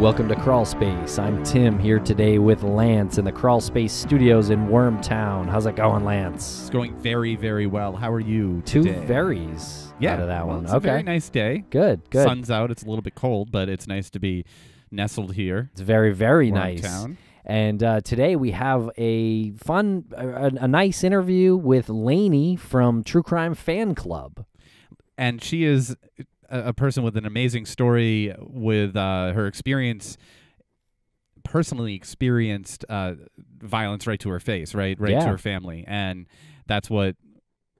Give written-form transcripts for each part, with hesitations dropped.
Welcome to Crawlspace. I'm Tim here today with Lance in the Crawlspace studios in Wormtown. How's it going, Lance? It's going very, very well. How are you today? Two veries out of that one. It's a very nice day. Good. Sun's out. It's a little bit cold, but it's nice to be nestled here. It's very, very Wormtown. nice. And today we have a nice interview with Lanie from True Crime Fan Club. And she is a person with an amazing story with her personally experienced violence right to her face, right to her family. And that's what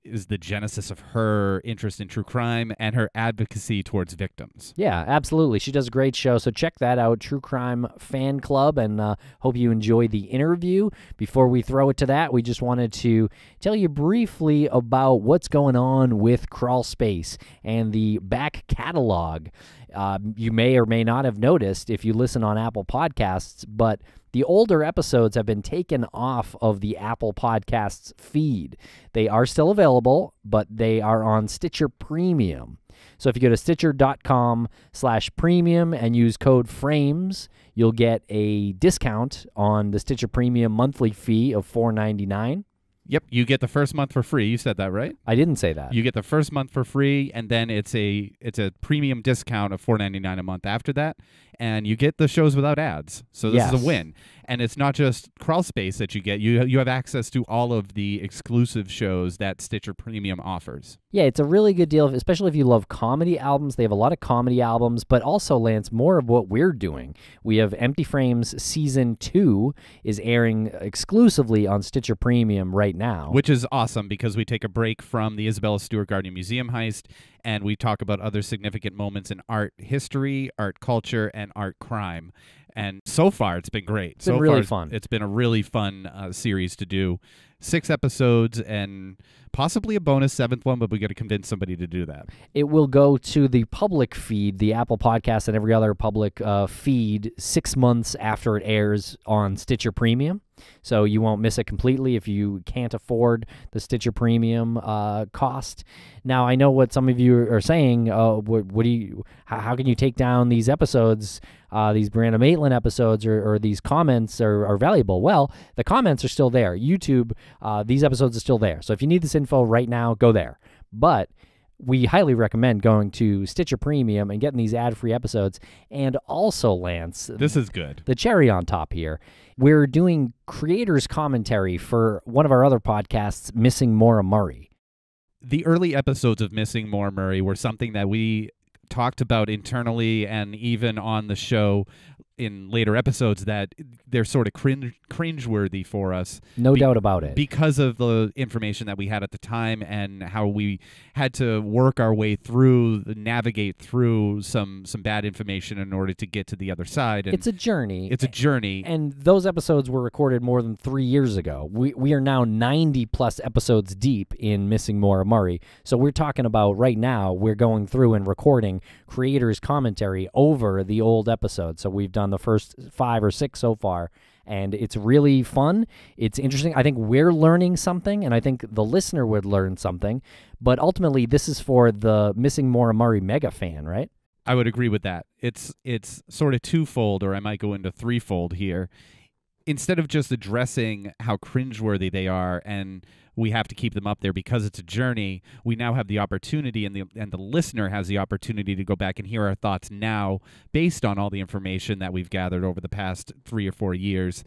is the genesis of her interest in true crime and her advocacy towards victims. Yeah, absolutely. She does a great show, so check that out, True Crime Fan Club, and hope you enjoy the interview. Before we throw it to that, we just wanted to tell you briefly about what's going on with Crawlspace and the back catalog. You may or may not have noticed if you listen on Apple Podcasts, but the older episodes have been taken off of the Apple Podcasts feed. They are still available, but they are on Stitcher Premium. So if you go to stitcher.com/premium and use code FRAMES, you'll get a discount on the Stitcher Premium monthly fee of $4.99. Yep, you get the first month for free. You said that, right? I didn't say that. You get the first month for free, and then it's a premium discount of $4.99 a month after that, and you get the shows without ads. So this is a win. And it's not just Crawlspace that you get. You have access to all of the exclusive shows that Stitcher Premium offers. Yeah, it's a really good deal, especially if you love comedy albums. They have a lot of comedy albums, but also, Lance, more of what we're doing. We have Empty Frames Season 2 is airing exclusively on Stitcher Premium right now. Which is awesome because we take a break from the Isabella Stewart Gardner Museum heist, and we talk about other significant moments in art history, art culture, and art crime. And so far, it's been great. It's been really fun. It's been a really fun series to do. 6 episodes and possibly a bonus 7th one, but we got to convince somebody to do that. It will go to the public feed, the Apple Podcast and every other public feed 6 months after it airs on Stitcher Premium. So you won't miss it completely if you can't afford the Stitcher Premium cost. Now, I know what some of you are saying. How can you take down these episodes, these Miranda Maitland episodes, or these comments are valuable? Well, the comments are still there. YouTube, these episodes are still there. So if you need this info right now, go there. But we highly recommend going to Stitcher Premium and getting these ad-free episodes. And also, Lance, this is good. The cherry on top here, we're doing creators commentary for one of our other podcasts, Missing Maura Murray. The early episodes of Missing Maura Murray were something that we talked about internally and even on the show in later episodes, that they're sort of cringeworthy for us. No doubt about it. Because of the information that we had at the time and how we had to work our way through, navigate through some bad information in order to get to the other side. And it's a journey. It's a journey. And those episodes were recorded more than 3 years ago. We are now 90-plus episodes deep in Missing Maura Murray. So we're talking about right now, we're going through and recording creators' commentary over the old episodes. So we've done the first 5 or 6 so far, and it's really fun. It's interesting. I think we're learning something, and I think the listener would learn something, but ultimately this is for the Missing Maura Murray mega fan, right? I would agree with that. It's sort of twofold, or I might go into threefold here. Instead of just addressing how cringeworthy they are and we have to keep them up there because it's a journey, we now have the opportunity, and the listener has the opportunity to go back and hear our thoughts now based on all the information that we've gathered over the past 3 or 4 years,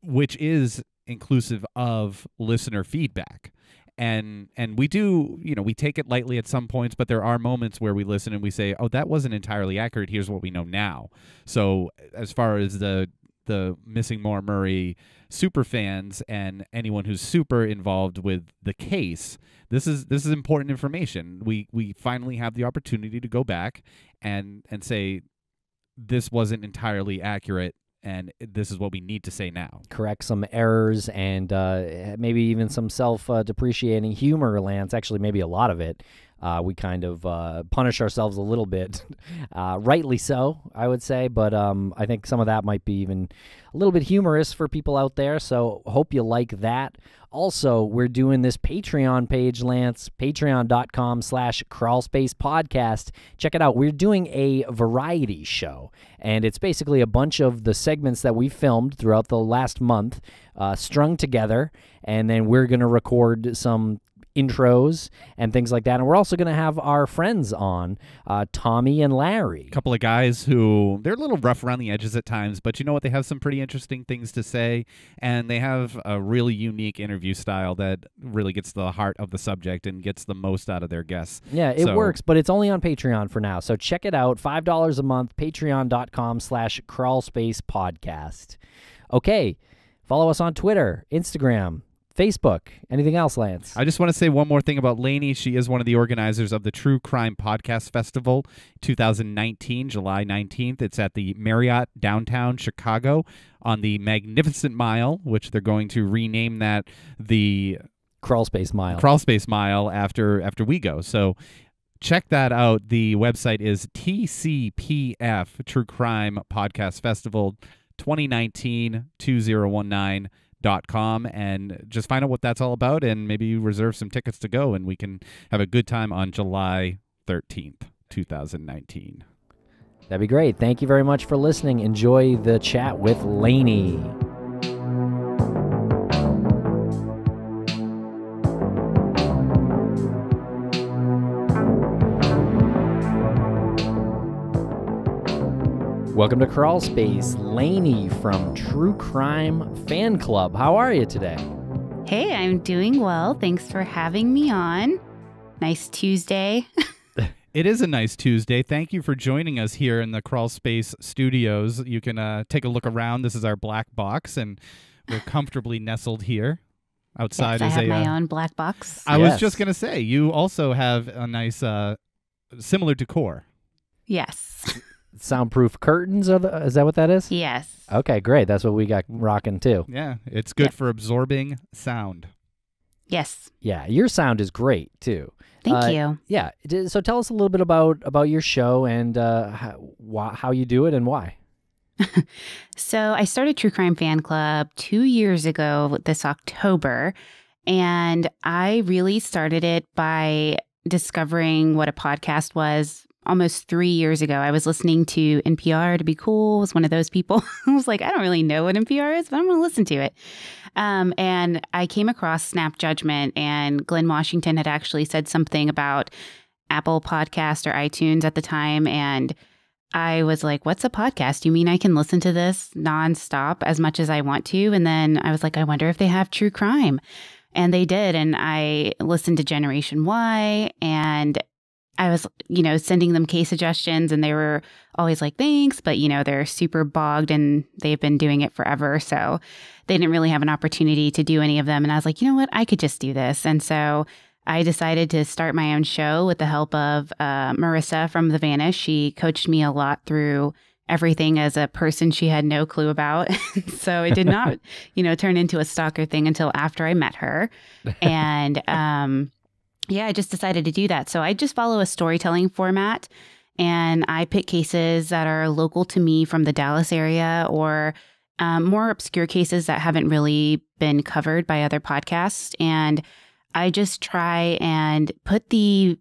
which is inclusive of listener feedback. And we do, we take it lightly at some points, but there are moments where we listen and we say, oh, that wasn't entirely accurate. Here's what we know now. So as far as the Missing Maura Murray super fans and anyone who's super involved with the case, this is important information. We finally have the opportunity to go back and say this wasn't entirely accurate, and this is what we need to say now. Correct some errors and maybe even some self-depreciating humor, Lance. Actually, maybe a lot of it. We kind of punish ourselves a little bit, rightly so, I would say. But I think some of that might be even a little bit humorous for people out there. So hope you like that. Also, we're doing this Patreon page, Lance, patreon.com/Crawlspace Podcast. Check it out. We're doing a variety show, and it's basically a bunch of the segments that we filmed throughout the last month strung together, and then we're going to record some intros and things like that. And we're also going to have our friends on, Tommy and Larry. A couple of guys who, they're a little rough around the edges at times, but you know what? They have some pretty interesting things to say, and they have a really unique interview style that really gets to the heart of the subject and gets the most out of their guests. Yeah, it works, but it's only on Patreon for now. So check it out, $5 a month, patreon.com/Crawlspace Podcast. Okay, follow us on Twitter, Instagram, Facebook. Anything else, Lance? I just want to say one more thing about Lanie. She is one of the organizers of the True Crime Podcast Festival 2019, July 19th. It's at the Marriott downtown Chicago on the Magnificent Mile, which they're going to rename that the Crawlspace Mile. Crawlspace Mile after we go. So check that out. The website is TCPF, True Crime Podcast Festival 2019-2019. .com, and just find out what that's all about, and maybe you reserve some tickets to go, and we can have a good time on July 13th, 2019. That'd be great. Thank you very much for listening. Enjoy the chat with Lanie. Welcome to Crawlspace, Lanie from True Crime Fan Club. How are you today? Hey, I'm doing well. Thanks for having me on. Nice Tuesday. It is a nice Tuesday. Thank you for joining us here in the Crawlspace studios. You can take a look around. This is our black box, and we're comfortably nestled here. Outside yes, is I have my own black box. I was just going to say, you also have a nice similar decor. Yes. Soundproof curtains, is that what that is? Yes. Okay, great. That's what we got rocking too. Yeah, it's good for absorbing sound. Yes. Yeah, your sound is great too. Thank you. Yeah, so tell us a little bit about your show and how you do it and why. So I started True Crime Fan Club 2 years ago this October, and I really started it by discovering what a podcast was. Almost 3 years ago, I was listening to NPR to be cool. I was one of those people. I was like, I don't really know what NPR is, but I'm going to listen to it. And I came across Snap Judgment, and Glenn Washington had actually said something about Apple Podcast or iTunes at the time. And I was like, what's a podcast? You mean I can listen to this nonstop as much as I want to? And then I was like, I wonder if they have true crime. And they did. And I listened to Generation Y, and I was, sending them case suggestions, and they were always like, thanks, but, they're super bogged and they've been doing it forever. So they didn't really have an opportunity to do any of them. And I was like, you know what, I could just do this. And so I decided to start my own show with the help of Marissa from The Vanish. She coached me a lot through everything as a person she had no clue about. So it did not, turn into a stalker thing until after I met her. And, yeah, I just decided to do that. So I just follow a storytelling format, and I pick cases that are local to me from the Dallas area, or more obscure cases that haven't really been covered by other podcasts. And I just try and put the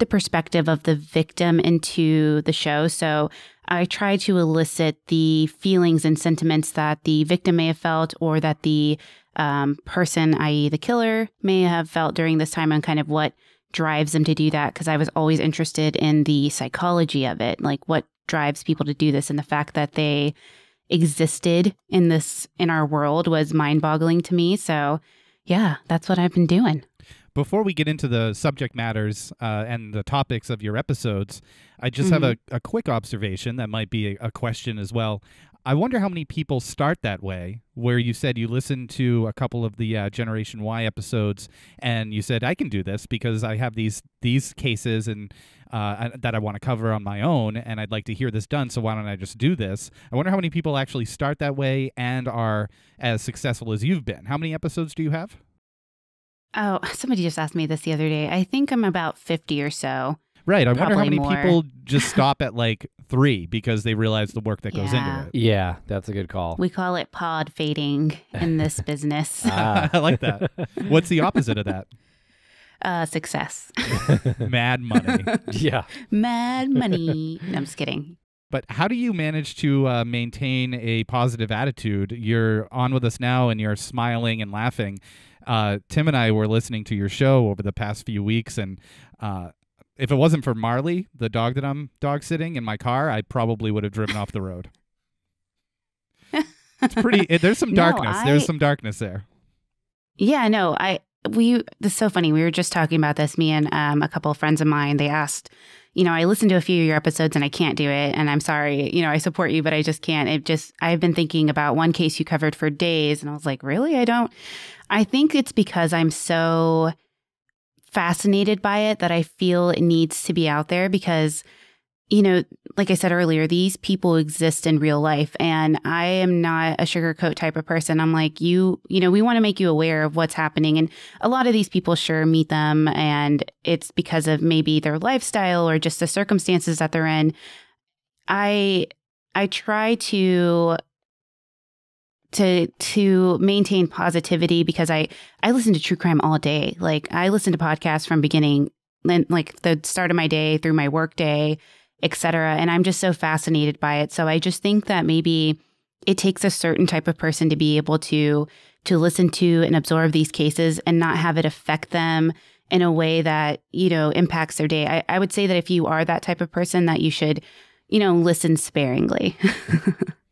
perspective of the victim into the show. So I try to elicit the feelings and sentiments that the victim may have felt, or that the person, i.e. the killer, may have felt during this time, and kind of what drives them to do that. Because I was always interested in the psychology of it, like what drives people to do this, and the fact that they existed in our world was mind-boggling to me. So yeah, that's what I've been doing. Before we get into the subject matters and the topics of your episodes, I just have a quick observation that might be a question as well. I wonder how many people start that way, where you said you listened to a couple of the Generation Y episodes, and you said, I can do this because I have these cases and that I want to cover on my own, and I'd like to hear this done, so why don't I just do this? I wonder how many people actually start that way and are as successful as you've been. How many episodes do you have? Oh, somebody just asked me this the other day. I think I'm about 50 or so. Right. I wonder how Probably many more. people just stop at like 3 because they realize the work that goes into it. Yeah, that's a good call. We call it pod fading in this business. Ah. I like that. What's the opposite of that? Success. Mad money. Yeah. Mad money. No, I'm just kidding. But how do you manage to maintain a positive attitude? You're on with us now and you're smiling and laughing. Tim and I were listening to your show over the past few weeks, and if it wasn't for Marley, the dog that I'm dog sitting in my car, I probably would have driven off the road. It's pretty. There's some darkness. There's some darkness there. Yeah, no, this is so funny. We were just talking about this, me and a couple of friends of mine. They asked, I listened to a few of your episodes and I can't do it. And I'm sorry, I support you, but I just can't. I've been thinking about one case you covered for days. And I was like, really? I think it's because I'm so fascinated by it that I feel it needs to be out there because, like I said earlier, these people exist in real life. And I am not a sugarcoat type of person. I'm like, we want to make you aware of what's happening. And a lot of these people sure meet them. And it's because of maybe their lifestyle or just the circumstances that they're in. I try to maintain positivity because I listen to true crime all day. Like I listen to podcasts from beginning, like the start of my day through my work day, etc. And I'm just so fascinated by it. So I just think that maybe it takes a certain type of person to be able to listen to and absorb these cases and not have it affect them in a way that, impacts their day. I would say that if you are that type of person, that you should, listen sparingly.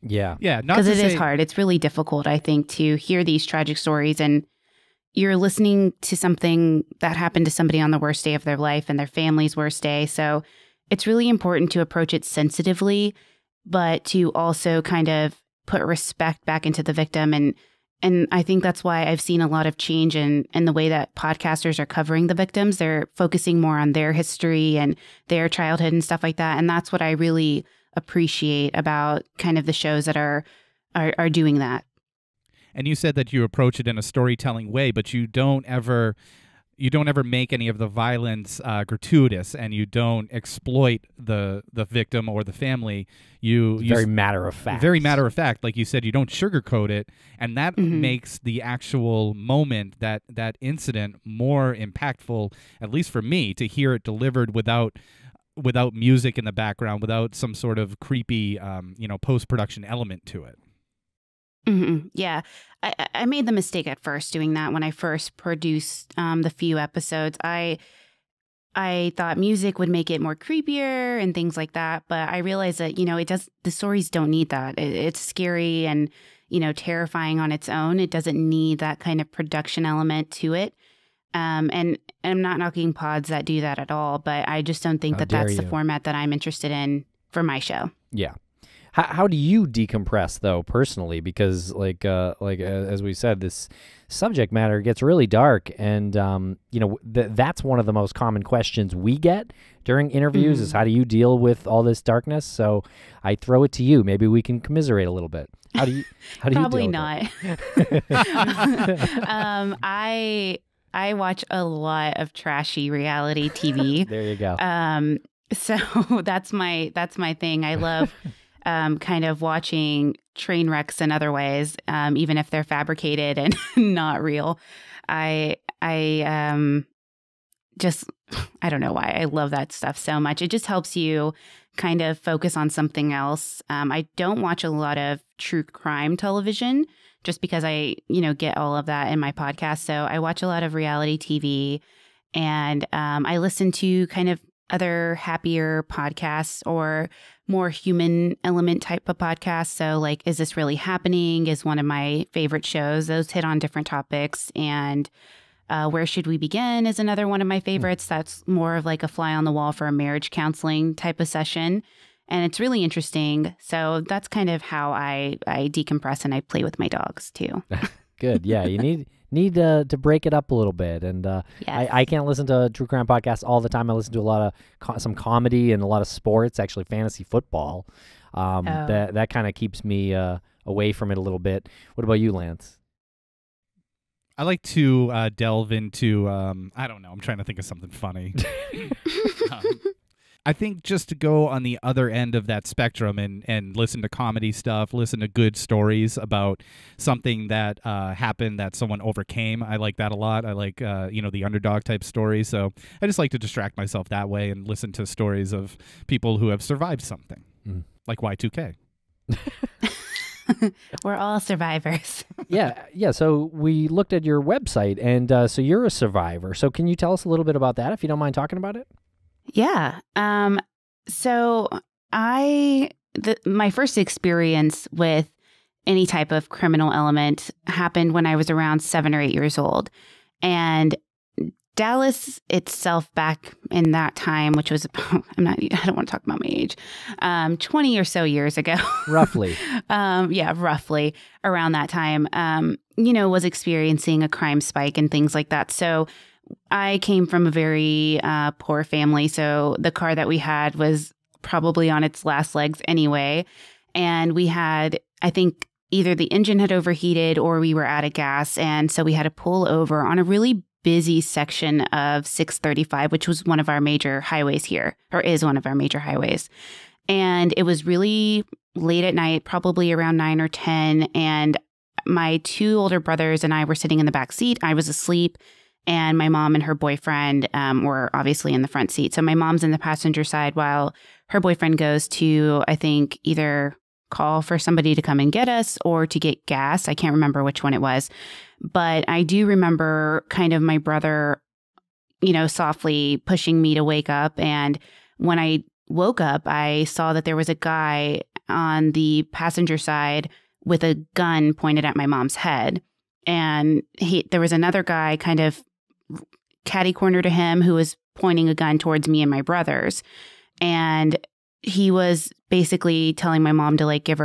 Yeah. Yeah. Because it is hard. It's really difficult, I think, to hear these tragic stories and you're listening to something that happened to somebody on the worst day of their life and their family's worst day. So it's really important to approach it sensitively, but to also kind of put respect back into the victim. And I think that's why I've seen a lot of change in the way that podcasters are covering the victims. They're focusing more on their history and their childhood and stuff like that. And that's what I really appreciate about kind of the shows that are doing that. And you said that you approach it in a storytelling way, but you don't ever make any of the violence gratuitous, and you don't exploit the victim or the family. Very matter of fact. Very matter of fact. Like you said, you don't sugarcoat it, and that makes the actual moment, that incident, more impactful, at least for me, to hear it delivered without music in the background, without some sort of creepy, post-production element to it. Mm-hmm. Yeah. I made the mistake at first doing that when I first produced the few episodes. I thought music would make it more creepier and things like that. But I realized that, the stories don't need that. It's scary and, terrifying on its own. It doesn't need that kind of production element to it. And I'm not knocking pods that do that at all, but I just don't think that's the format that I'm interested in for my show. Yeah. How do you decompress though personally? Because like as we said, this subject matter gets really dark, and that's one of the most common questions we get during interviews is how do you deal with all this darkness? So I throw it to you. Maybe we can commiserate a little bit. How do you Probably deal not. I watch a lot of trashy reality TV. There you go. So that's my thing. I love kind of watching train wrecks in other ways, even if they're fabricated and not real. I don't know why I love that stuff so much. It just helps you kind of focus on something else. I don't watch a lot of true crime television just because I, get all of that in my podcast. So I watch a lot of reality TV, and I listen to kind of other happier podcasts or more human element type of podcasts. So like, Is This Really Happening is one of my favorite shows. Those hit on different topics. And Where Should We Begin is another one of my favorites. That's more of like a fly on the wall for a marriage counseling type of session. And it's really interesting. So that's kind of how I decompress, and I play with my dogs too. Good. Yeah, you need to break it up a little bit. And Yes. I can't listen to true crime podcasts all the time. I listen to a lot of some comedy and a lot of sports, actually fantasy football. That kind of keeps me away from it a little bit. What about you, Lance? I like to delve into, I don't know, I'm trying to think of something funny. I think just to go on the other end of that spectrum and listen to comedy stuff, listen to good stories about something that happened that someone overcame. I like that a lot. I like, the underdog type stories. So I just like to distract myself that way and listen to stories of people who have survived something, like Y2K. We're all survivors. Yeah. So we looked at your website, and so you're a survivor. So can you tell us a little bit about that, if you don't mind talking about it? Yeah. So my first experience with any type of criminal element happened when I was around 7 or 8 years old. And Dallas itself back in that time, which was, I don't want to talk about my age, 20 or so years ago. Roughly. Roughly around that time, was experiencing a crime spike and things like that. So I came from a very poor family, so the car that we had was probably on its last legs anyway. And we had, I think, either the engine had overheated or we were out of gas. And so we had to pull over on a really busy section of 635, which was one of our major highways here, or is one of our major highways. And it was really late at night, probably around 9 or 10. And my 2 older brothers and I were sitting in the back seat. I was asleep. And my mom and her boyfriend were obviously in the front seat. So my mom's in the passenger side while her boyfriend goes to, I think, either call for somebody to come and get us or to get gas. I can't remember which one it was. But I do remember kind of my brother, softly pushing me to wake up. And when I woke up, I saw that there was a guy on the passenger side with a gun pointed at my mom's head. And there was another guy kind of catty corner to him who was pointing a gun towards me and my brothers. And he was basically telling my mom to give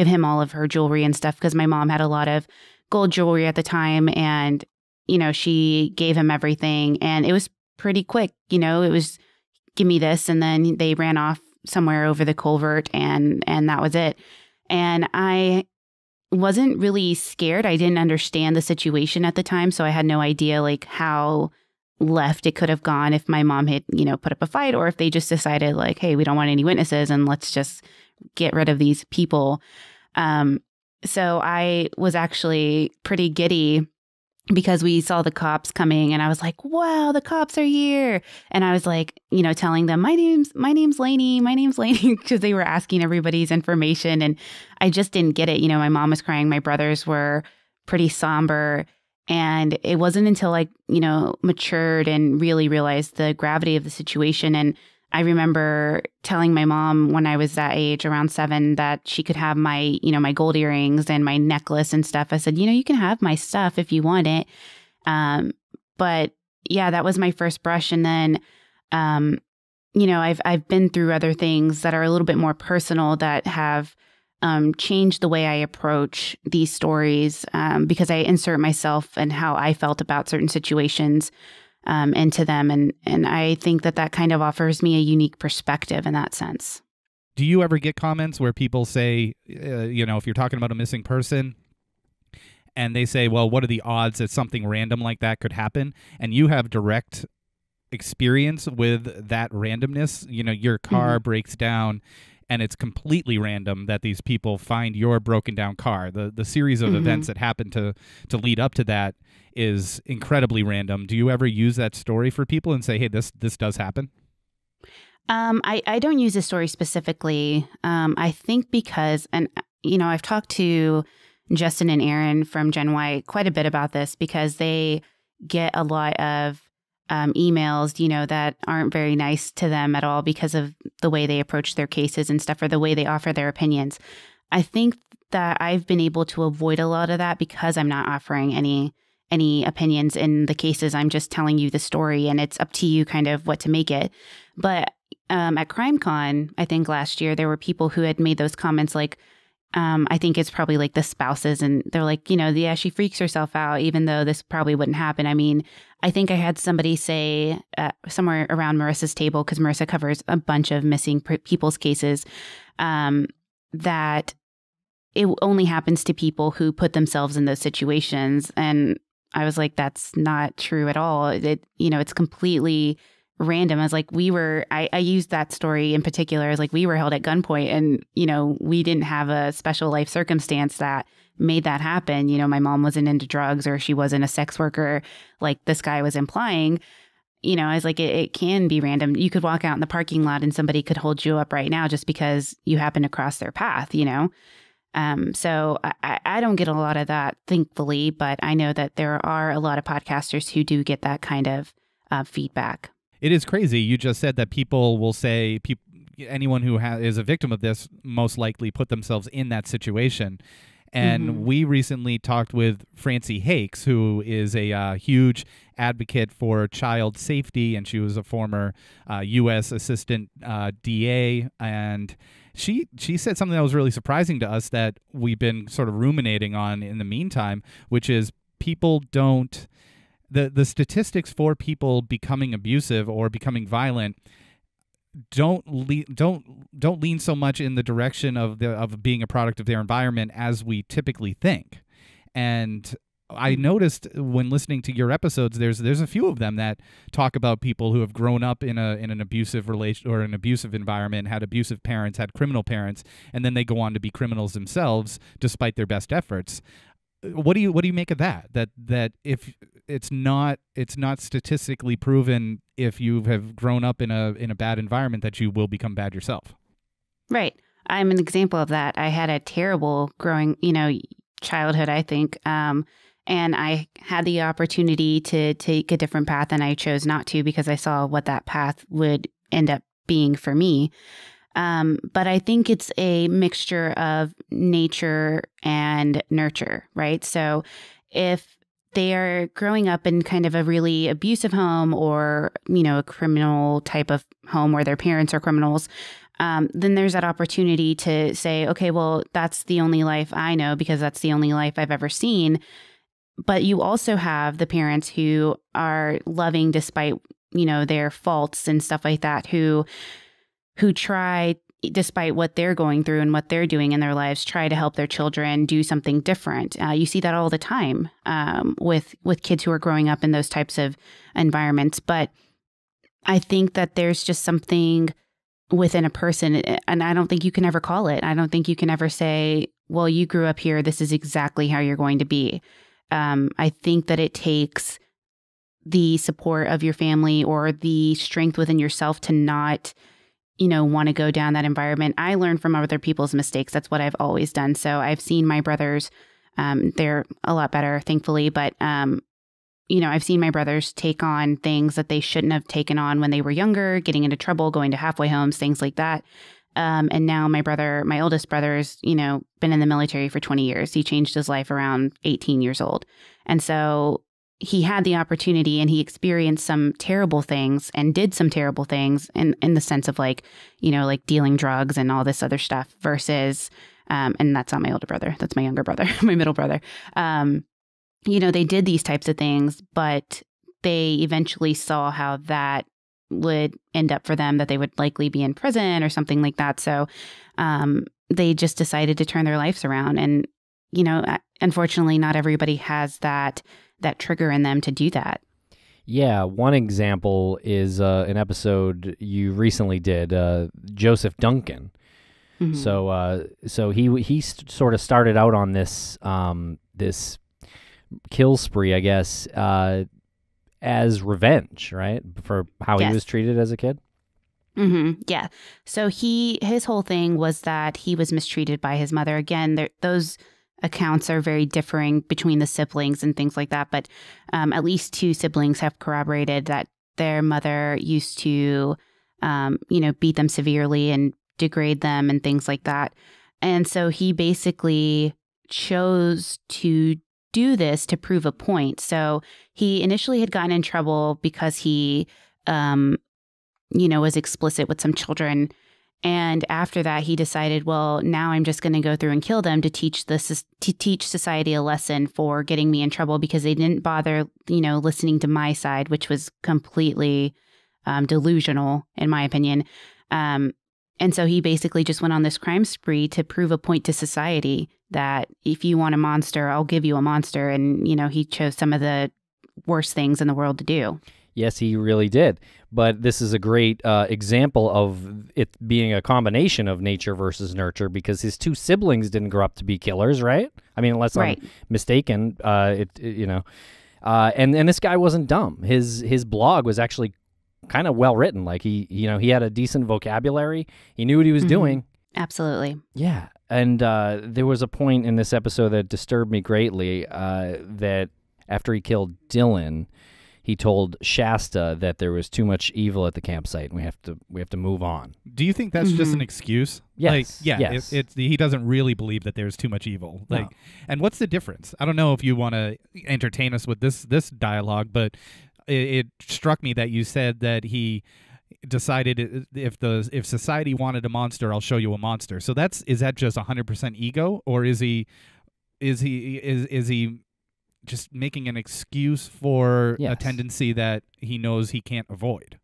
him all of her jewelry and stuff, because my mom had a lot of gold jewelry at the time. And, she gave him everything. And it was pretty quick. It was give me this. And then they ran off somewhere over the culvert and that was it. And I wasn't really scared. I didn't understand the situation at the time. So I had no idea how left it could have gone if my mom had, put up a fight, or if they just decided hey, we don't want any witnesses and let's just get rid of these people. So I was actually pretty giddy because we saw the cops coming and I was like, wow, the cops are here. And I was telling them, my name's Lanie, because they were asking everybody's information. And I just didn't get it. My mom was crying. My brothers were pretty somber. And it wasn't until I, matured and really realized the gravity of the situation. And I remember telling my mom when I was that age, around 7, that she could have my, my gold earrings and my necklace and stuff. I said, you can have my stuff if you want it. But yeah, that was my first brush. And then, I've been through other things that are a little bit more personal that have changed the way I approach these stories, because I insert myself and how I felt about certain situations into them. And I think that kind of offers me a unique perspective in that sense. Do you ever get comments where people say, if you're talking about a missing person and they say, well, what are the odds that something random like that could happen? And you have direct experience with that randomness. Your car breaks down and it's completely random that these people find your broken down car. The series of events that happen to lead up to that is incredibly random. Do you ever use that story for people and say, hey, this does happen? I don't use this story specifically. I think because, and I've talked to Justin and Aaron from Gen Y quite a bit about this, because they get a lot of emails, that aren't very nice to them at all because of the way they approach their cases and stuff, or the way they offer their opinions. I think that I've been able to avoid a lot of that because I'm not offering any opinions in the cases. I'm just telling you the story, and it's up to you kind of what to make it. But at CrimeCon, I think last year, there were people who had made those comments I think it's probably the spouses, and they're yeah, she freaks herself out, even though this probably wouldn't happen. I mean, I think I had somebody say somewhere around Marissa's table, because Marissa covers a bunch of missing people's cases, that it only happens to people who put themselves in those situations. And I was like, that's not true at all. It's completely random. I was like, I used that story in particular as like, we were held at gunpoint and, we didn't have a special life circumstance that made that happen. My mom wasn't into drugs or she wasn't a sex worker like this guy was implying. I was like, it can be random. You could walk out in the parking lot and somebody could hold you up right now just because you happen to cross their path, So I don't get a lot of that, thankfully, but I know that there are a lot of podcasters who do get that kind of feedback. It is crazy. You just said that people will say anyone who is a victim of this most likely put themselves in that situation. And we recently talked with Francie Hakes, who is a huge advocate for child safety, and she was a former U.S. assistant DA. And she said something that was really surprising to us that we've been sort of ruminating on in the meantime, which is people don't the statistics for people becoming abusive or becoming violent don't lean so much in the direction of being a product of their environment as we typically think. And I noticed when listening to your episodes, there's a few of them that talk about people who have grown up in an abusive relation or an abusive environment, had abusive parents, had criminal parents, and then they go on to be criminals themselves despite their best efforts. What do you make of that? That if it's not statistically proven if you have grown up in a bad environment that you will become bad yourself. Right. I'm an example of that. I had a terrible growing, childhood, I think. And I had the opportunity to take a different path and I chose not to because I saw what that path would end up being for me. But I think it's a mixture of nature and nurture, right? So if they are growing up in kind of a really abusive home or, a criminal type of home where their parents are criminals, then there's that opportunity to say, okay, well, that's the only life I know because that's the only life I've ever seen. But you also have the parents who are loving despite, their faults and stuff like that, who try, despite what they're going through and what they're doing in their lives, try to help their children do something different. You see that all the time with kids who are growing up in those types of environments. But I think that there's just something within a person, and I don't think you can ever call it. I don't think you can ever say, well, you grew up here, this is exactly how you're going to be. I think that it takes the support of your family or the strength within yourself to not want to go down that environment. I learn from other people's mistakes. That's what I've always done. So I've seen my brothers, they're a lot better, thankfully. But, I've seen my brothers take on things that they shouldn't have taken on when they were younger, getting into trouble, going to halfway homes, things like that. And now my oldest brother's, been in the military for 20 years. He changed his life around 18 years old. And so he had the opportunity and he experienced some terrible things and did some terrible things in the sense of like dealing drugs and all this other stuff versus, and that's not my older brother. That's my younger brother, my middle brother. They did these types of things, but they eventually saw how that would end up for them, that they would likely be in prison or something like that. So they just decided to turn their lives around. And, unfortunately, not everybody has that trigger in them to do that. Yeah, one example is an episode you recently did, Joseph Duncan. Mm-hmm. So he sort of started out on this this kill spree, I guess, as revenge, right, for how he was treated as a kid. Mm-hmm. Yeah. So his whole thing was that he was mistreated by his mother. Again, those accounts are very differing between the siblings and things like that. But at least two siblings have corroborated that their mother used to, beat them severely and degrade them and things like that. And so he basically chose to do this to prove a point. So he initially had gotten in trouble because he, was explicit with some children. And after that, he decided, well, now I'm just going to go through and kill them to teach society a lesson for getting me in trouble because they didn't bother, listening to my side, which was completely delusional, in my opinion. And so he basically just went on this crime spree to prove a point to society that if you want a monster, I'll give you a monster. And, you know, he chose some of the worst things in the world to do. Yes, he really did. But this is a great example of it being a combination of nature versus nurture, because his two siblings didn't grow up to be killers, right? I mean, unless I'm mistaken, you know. And this guy wasn't dumb. His blog was actually kind of well written. Like he had a decent vocabulary. He knew what he was doing. Absolutely. Yeah. And there was a point in this episode that disturbed me greatly, that after he killed Dylan, he told Shasta that there was too much evil at the campsite and we have to move on. Do you think that's just an excuse? Yes. Yes. He doesn't really believe that there's too much evil. Like, and what's the difference? I don't know if you want to entertain us with this dialogue, but it struck me that you said that he decided if society wanted a monster, I'll show you a monster. So is that just 100% ego, or is he just making an excuse for a tendency that he knows he can't avoid?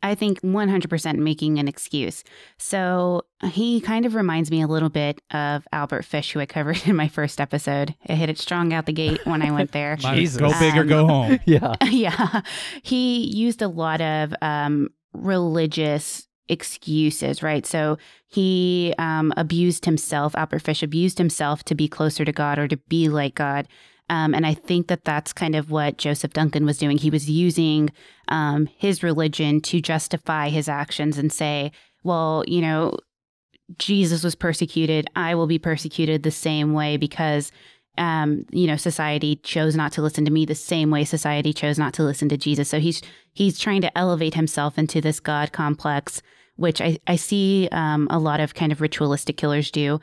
I think 100% making an excuse. So he kind of reminds me a little bit of Albert Fish, who I covered in my first episode. I hit it strong out the gate when I went there. Jesus. Go big or go home. Yeah. Yeah. He used a lot of religious excuses, right? So he abused himself. Albert Fish abused himself to be closer to God or to be like God. And I think that that's kind of what Joseph Duncan was doing. He was using his religion to justify his actions and say, well, you know, Jesus was persecuted. I will be persecuted the same way because, you know, society chose not to listen to me the same way society chose not to listen to Jesus. So he's trying to elevate himself into this God complex, which I see a lot of kind of ritualistic killers do.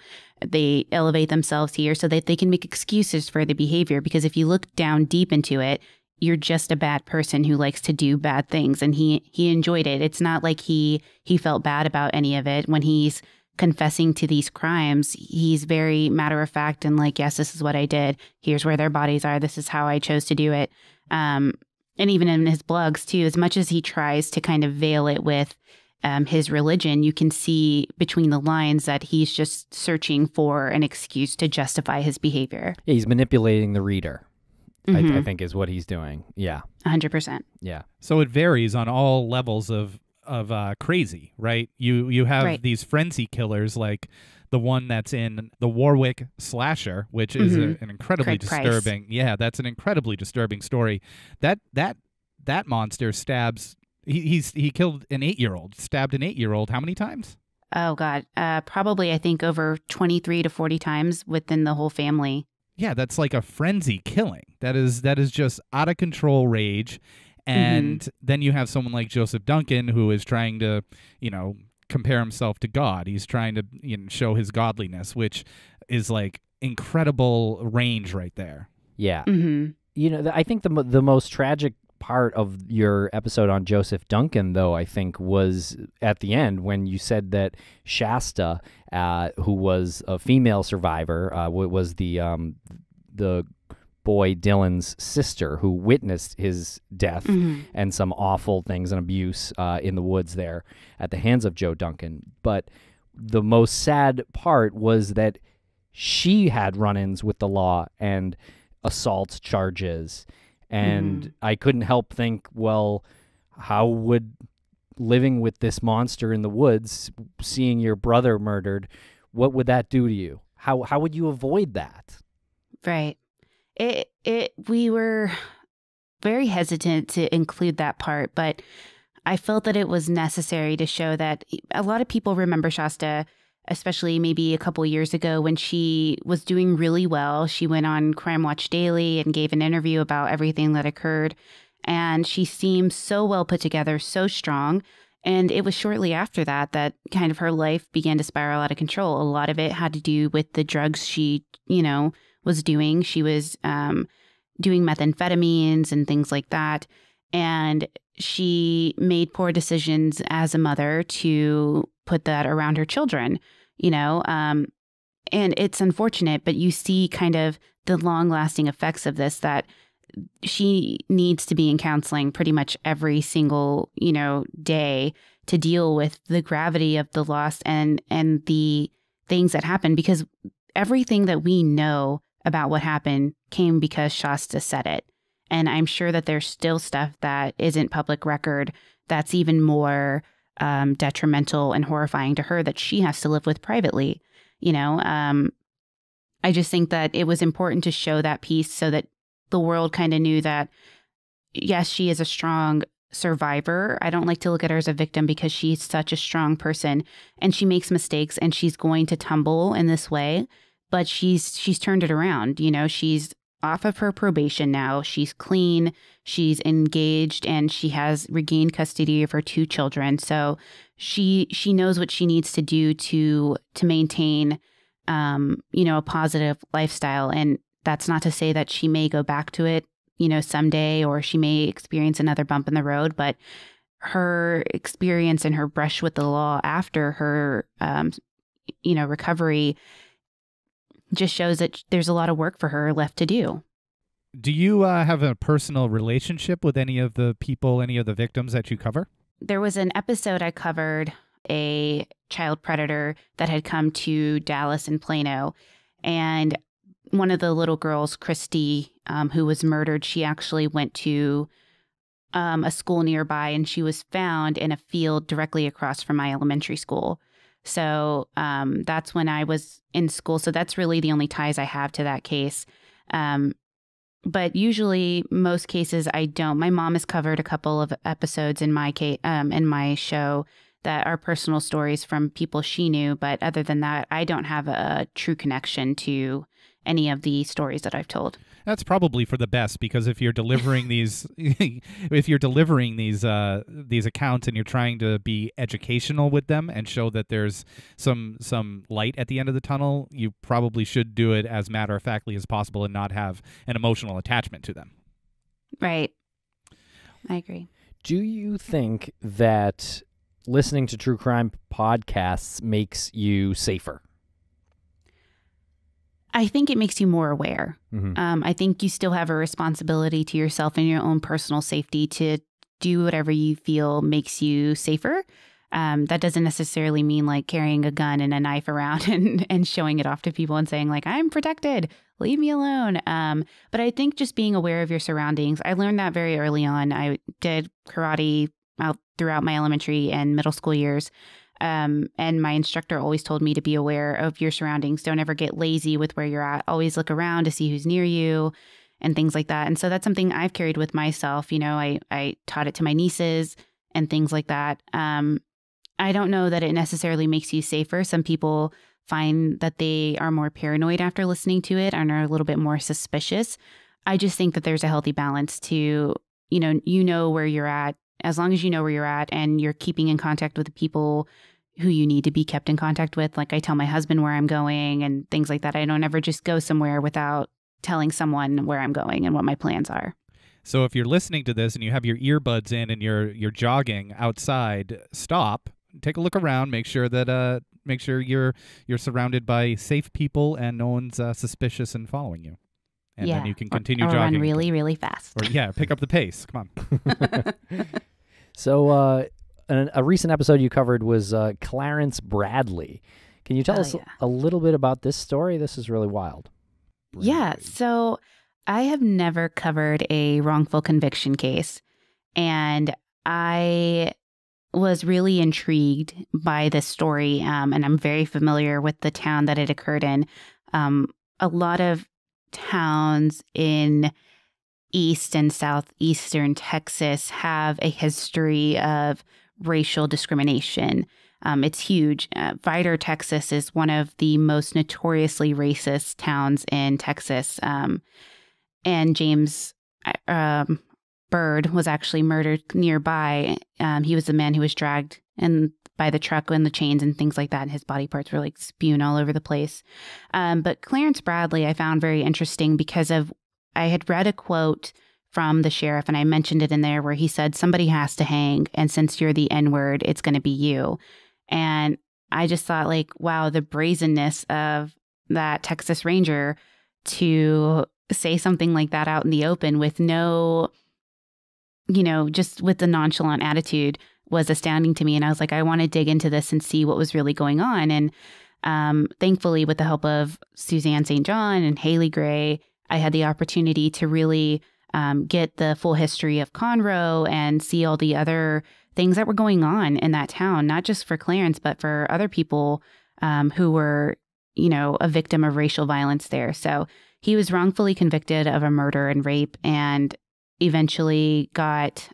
They elevate themselves here so that they can make excuses for the behavior. Because if you look down deep into it, you're just a bad person who likes to do bad things. And he enjoyed it. It's not like he felt bad about any of it. When he's confessing to these crimes, he's very matter of fact and like, yes, this is what I did. Here's where their bodies are. This is how I chose to do it. And even in his blogs too, as much as he tries to kind of veil it with his religion, you can see between the lines that he's just searching for an excuse to justify his behavior. Yeah, he's manipulating the reader, I think is what he's doing. Yeah. 100%. Yeah. So it varies on all levels of crazy, right? You have these frenzy killers like the one that's in the Warwick slasher, which is an incredibly disturbing. Price. Yeah, that's an incredibly disturbing story. That monster stabs. He killed an 8-year-old, stabbed an 8-year-old. How many times? Oh God, probably I think over 23 to 40 times within the whole family. Yeah, that's like a frenzy killing. That is just out of control rage. And then you have someone like Joseph Duncan who is trying to, you know, compare himself to God. He's trying to, you know, show his godliness, which is like incredible range right there. Yeah. You know, I think the most tragic part of your episode on Joseph Duncan, though, I think, was at the end when you said that Shasta, who was a female survivor, was the boy Dylan's sister who witnessed his death and some awful things and abuse in the woods there at the hands of Joe Duncan. But the most sad part was that she had run-ins with the law and assault charges. And I couldn't help think, well, how would living with this monster in the woods, seeing your brother murdered, what would that do to you? How would you avoid that? Right. We were very hesitant to include that part, but I felt that it was necessary to show that a lot of people remember Shasta, especially maybe a couple years ago when she was doing really well. She went on Crime Watch Daily and gave an interview about everything that occurred. And she seemed so well put together, so strong. And it was shortly after that kind of her life began to spiral out of control. A lot of it had to do with the drugs she, you know, was doing. She was doing methamphetamines and things like that. And she made poor decisions as a mother to put that around her children, you know, and it's unfortunate, but you see kind of the long lasting effects of this, that she needs to be in counseling pretty much every single, you know, day to deal with the gravity of the loss and the things that happen, because everything that we know about what happened came because Shasta said it. And I'm sure that there's still stuff that isn't public record that's even more detrimental and horrifying to her that she has to live with privately. I just think that it was important to show that piece so that the world kind of knew that, yes, she is a strong survivor. I don't like to look at her as a victim because she's such a strong person and she makes mistakes and she's going to tumble in this way, but she's turned it around. She's off of her probation now. She's clean, she's engaged, and she has regained custody of her 2 children. So she knows what she needs to do to maintain a positive lifestyle. And that's not to say that she may go back to it, someday, or she may experience another bump in the road, but her experience and her brush with the law after her, recovery just shows that there's a lot of work for her left to do. Do you have a personal relationship with any of the people, any of the victims that you cover? There was an episode I covered a child predator that had come to Dallas and Plano, and one of the little girls, Christy, who was murdered, she actually went to a school nearby, and she was found in a field directly across from my elementary school. So that's when I was in school. So that's really the only ties I have to that case. But usually, most cases, I don't. My mom has covered a couple of episodes in my show that are personal stories from people she knew. But other than that, I don't have a true connection to any of the stories that I've told. That's probably for the best, because if you're delivering these these accounts and you're trying to be educational with them and show that there's some light at the end of the tunnel, you probably should do it as matter-of-factly as possible and not have an emotional attachment to them. Right. I agree. Do you think that listening to true crime podcasts makes you safer? I think it makes you more aware. Mm-hmm. I think you still have a responsibility to yourself and your own personal safety to do whatever you feel makes you safer. That doesn't necessarily mean like carrying a gun and a knife around and showing it off to people and saying like, I'm protected, leave me alone. But I think just being aware of your surroundings. I learned that very early on. I did karate throughout my elementary and middle school years. And my instructor always told me to be aware of your surroundings. Don't ever get lazy with where you're at. Always look around to see who's near you and things like that. And so that's something I've carried with myself. I taught it to my nieces and things like that. I don't know that it necessarily makes you safer. Some people find that they are more paranoid after listening to it and are a little bit more suspicious. I just think that there's a healthy balance to, where you're at. As long as you know where you're at and you're keeping in contact with the people who you need to be kept in contact with. Like I tell my husband where I'm going and things like that. I don't ever just go somewhere without telling someone where I'm going and what my plans are. So if you're listening to this and you have your earbuds in and you're jogging outside, stop, take a look around, make sure you're surrounded by safe people and no one's suspicious and following you. And then you can continue or jogging. Run really, really fast. Or pick up the pace. Come on. So a recent episode you covered was Clarence Bradley. Can you tell us a little bit about this story? This is really wild. Yeah. So I have never covered a wrongful conviction case. And I was really intrigued by this story. And I'm very familiar with the town that it occurred in. A lot of towns in East and Southeastern Texas have a history of racial discrimination. It's huge. Vidor, Texas is one of the most notoriously racist towns in Texas. And James Byrd was actually murdered nearby. He was the man who was dragged by the truck and the chains and things like that. And his body parts were like spewing all over the place. But Clarence Bradley I found very interesting because I had read a quote from the sheriff and I mentioned it in there where he said, somebody has to hang. And since you're the N-word, it's going to be you. And I just thought like, wow, the brazenness of that Texas Ranger to say something like that out in the open with no, just with the nonchalant attitude was astounding to me. And I was like, I want to dig into this and see what was really going on. And Thankfully, with the help of Suzanne St. John and Haley Gray, I had the opportunity to really get the full history of Conroe and see all the other things that were going on in that town, not just for Clarence, but for other people who were, a victim of racial violence there. So he was wrongfully convicted of a murder and rape and eventually got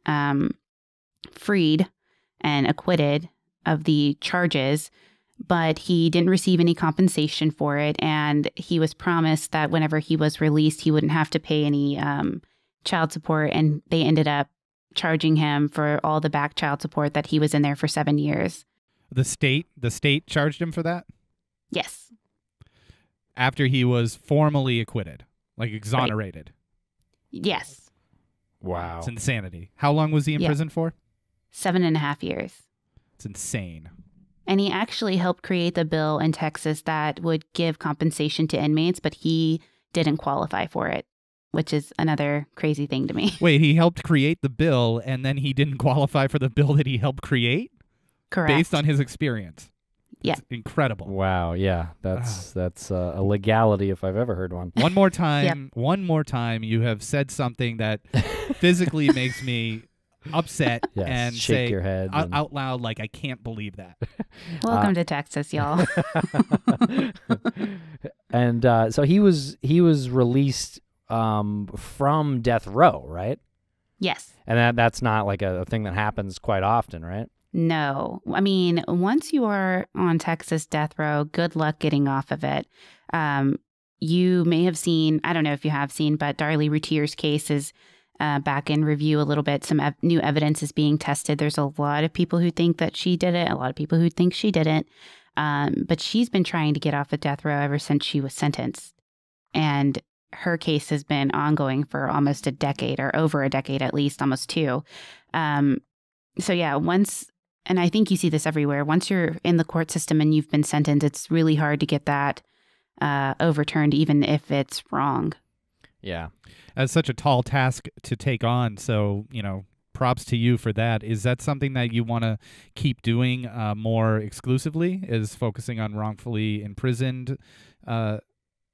freed and acquitted of the charges, but he didn't receive any compensation for it. And he was promised that whenever he was released, he wouldn't have to pay any child support. And they ended up charging him for all the back child support that he was in there for 7 years. The state charged him for that? Yes. After he was formally acquitted, like exonerated. Right. Yes. Wow. It's insanity. How long was he in prison for? 7.5 years. It's insane. And he actually helped create the bill in Texas that would give compensation to inmates, but he didn't qualify for it, which is another crazy thing to me. Wait, he helped create the bill and then he didn't qualify for the bill that he helped create? Correct. Based on his experience. Yeah. It's incredible. Wow. Yeah. That's a legality if I've ever heard one. One more time, you have said something that physically makes me upset Yes, and shake say your head out loud, like, I can't believe that. Welcome to Texas, y'all. And so he was released from death row, right? Yes. And that's not like a thing that happens quite often, right? No. I mean, once you are on Texas death row, good luck getting off of it. You may have seen, I don't know if you have seen, but Darlie Routier's case is back in review a little bit. Some new evidence is being tested. There's a lot of people who think that she did it, a lot of people who think she didn't. But she's been trying to get off of death row ever since she was sentenced. And her case has been ongoing for almost a decade, or over a decade at least, almost 2. So yeah, and I think you see this everywhere, once you're in the court system and you've been sentenced, it's really hard to get that overturned, even if it's wrong. Yeah. That's such a tall task to take on. So, props to you for that. Is that something that you want to keep doing more exclusively, is focusing on wrongfully imprisoned?